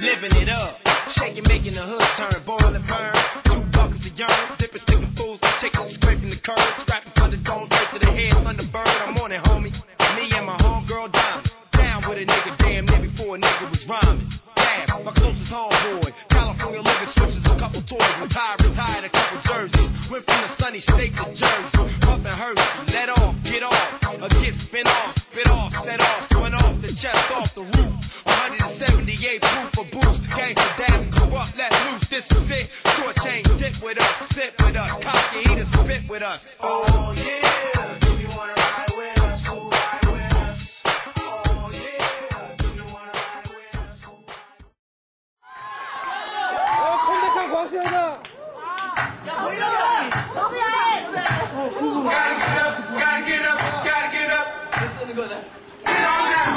living it up. Shaking, making the hood turn, boil and burn. 2 buckets of urine, dipping, sticking fools, the chickens scraping the curb. Scrapping for the dome, straight to the head, Thunderbird. I'm on it, homie. Me and my homegirl Diamond. Down with a nigga, damn near before a nigga was rhyming. Dab, my closest homeboy. California living switches, a couple toys. Retired a couple jerseys. Went from the sunny state to Jersey. Up and Hershey, let off, get off. A get spin off, spit off, set off. Spun off the chest, off the roof. 178 proof of boost. Gangsta dance, corrupt, let loose. This is it. Short chain, dip with us, sit with us. Cocky, eat and spit with us. Oh yeah, do you wanna ride with us? So ride with us. Oh yeah, do you wanna ride with us? 컴백한 광수형아. Gotta get up, gotta get up, gotta get up. Get on now.